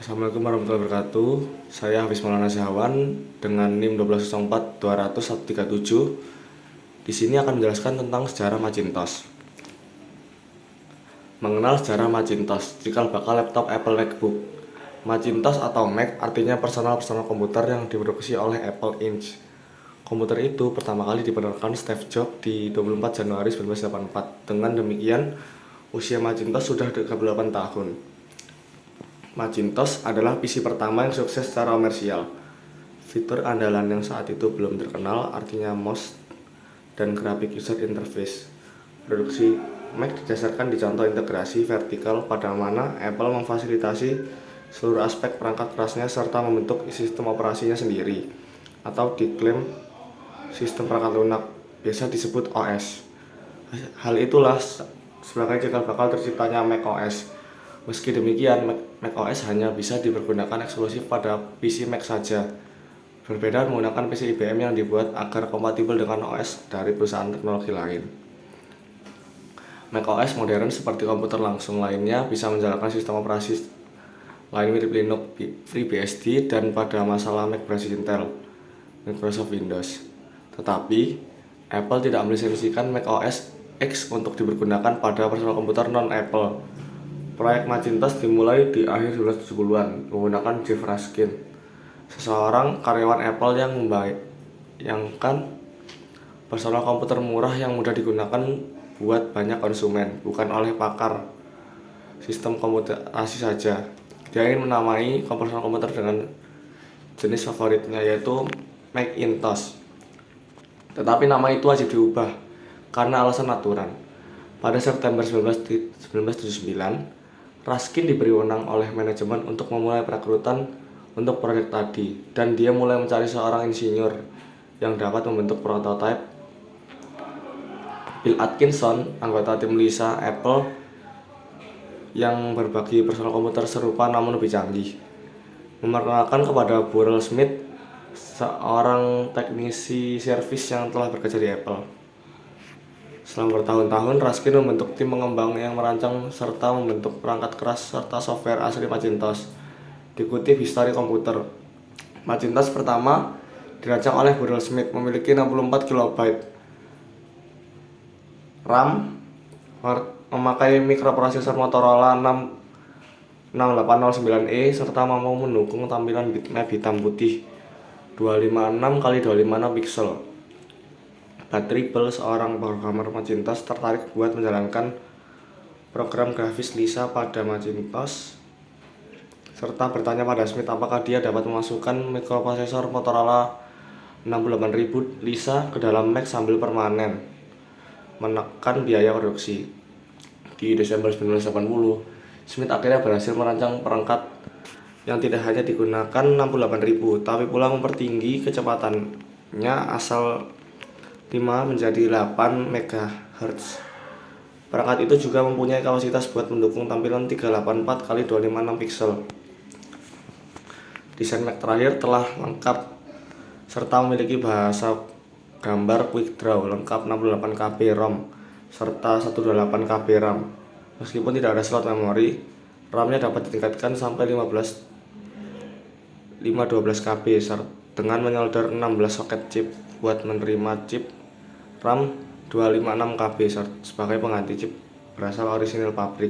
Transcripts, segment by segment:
Assalamualaikum warahmatullahi wabarakatuh. Saya Hafiz Maulana Syahawan dengan NIM 1204 200 137. Di sini akan menjelaskan tentang sejarah Macintosh. Mengenal sejarah Macintosh, cikal bakal laptop Apple MacBook. Macintosh atau Mac artinya personal komputer yang diproduksi oleh Apple Inc. Komputer itu pertama kali diperkenalkan Steve Jobs di 24 Januari 1984. Dengan demikian, usia Macintosh sudah 38 tahun. Macintosh adalah PC pertama yang sukses secara komersial. Fitur andalan yang saat itu belum terkenal artinya mouse dan graphic user interface. Produksi Mac didasarkan di contoh integrasi vertikal pada mana Apple memfasilitasi seluruh aspek perangkat kerasnya serta membentuk sistem operasinya sendiri atau diklaim sistem perangkat lunak, biasa disebut OS. Hal itulah sebagai cikal bakal terciptanya Mac OS. Meski demikian, Mac OS hanya bisa dipergunakan eksklusif pada PC Mac saja. Berbeda menggunakan PC IBM yang dibuat agar kompatibel dengan OS dari perusahaan teknologi lain. Mac OS modern seperti komputer langsung lainnya bisa menjalankan sistem operasi lain mirip Linux, FreeBSD, dan pada masalah Mac berbasis Intel, Microsoft Windows. Tetapi, Apple tidak melisensikan Mac OS X untuk dipergunakan pada personal komputer non-Apple. Proyek Macintosh dimulai di akhir 1970-an menggunakan Jeff Raskin, seseorang karyawan Apple yang membayangkan personal komputer murah yang mudah digunakan buat banyak konsumen, bukan oleh pakar sistem komputerasi saja. Dia ingin menamai personal komputer dengan jenis favoritnya yaitu Macintosh. Tetapi nama itu wajib diubah karena alasan aturan. Pada September 1979, Raskin diberi wewenang oleh manajemen untuk memulai perekrutan untuk proyek tadi, dan dia mulai mencari seorang insinyur yang dapat membentuk prototipe. Bill Atkinson, anggota tim Lisa Apple yang berbagi personal komputer serupa namun lebih canggih, memperkenalkan kepada Burrell Smith, seorang teknisi servis yang telah bekerja di Apple. Selama bertahun-tahun, Raskin membentuk tim pengembang yang merancang serta membentuk perangkat keras serta software asli Macintosh. Dikutip History Computer, Macintosh pertama dirancang oleh Burrell Smith memiliki 64 KB RAM, memakai mikroprosesor Motorola 6809E serta mampu mendukung tampilan bitmap hitam putih 256x256 pixel. Bud Ripple, seorang programmer Macintosh, tertarik buat menjalankan program grafis Lisa pada Macintosh serta bertanya pada Smith apakah dia dapat memasukkan mikroprosesor Motorola 68000 Lisa ke dalam Mac sambil permanen menekan biaya produksi. Di Desember 1980, Smith akhirnya berhasil merancang perangkat yang tidak hanya digunakan 68000 tapi pula mempertinggi kecepatannya asal 5 menjadi 8 MHz. Perangkat itu juga mempunyai kapasitas buat mendukung tampilan 384x256 pixel. Desain Mac terakhir telah lengkap serta memiliki bahasa gambar Quick Draw lengkap 68 KB ROM serta 128 KB RAM. Meskipun tidak ada slot memori, RAM-nya dapat ditingkatkan sampai 512 KB dengan menyolder 16 soket chip buat menerima chip RAM 256 KB sebagai pengganti chip berasal orisinil pabrik.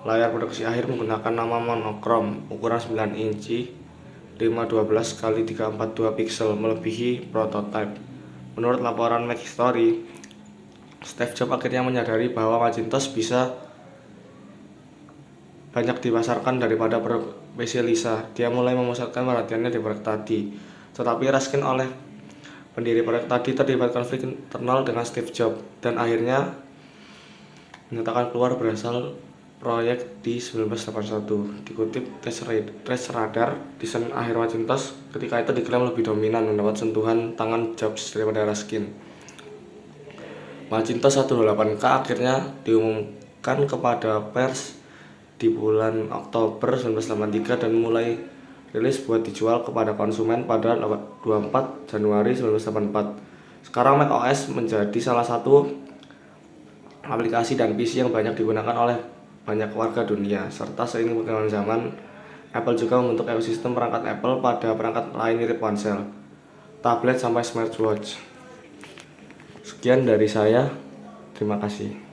Layar produksi akhir menggunakan nama monokrom ukuran 9 inci 512x342 pixel melebihi prototipe. Menurut laporan Mac History, Steve Jobs akhirnya menyadari bahwa Macintosh bisa banyak dipasarkan daripada PC Lisa. Dia mulai memusatkan perhatiannya di proyek tadi. Tetapi Raskin oleh pendiri proyek tadi terlibat konflik internal dengan Steve Jobs dan akhirnya menyatakan keluar berasal proyek di 1981. Dikutip Trace Radar, desain akhir Macintosh ketika itu diklaim lebih dominan mendapat sentuhan tangan Jobs daripada Raskin. Macintosh 128K akhirnya diumumkan kepada pers di bulan Oktober 1983 dan mulai rilis buat dijual kepada konsumen pada 24 Januari 1984. Sekarang Mac OS menjadi salah satu aplikasi dan PC yang banyak digunakan oleh banyak warga dunia, serta seiring perkembangan zaman, Apple juga membentuk ekosistem perangkat Apple pada perangkat lain mirip ponsel, tablet, sampai smartwatch. Sekian dari saya, terima kasih.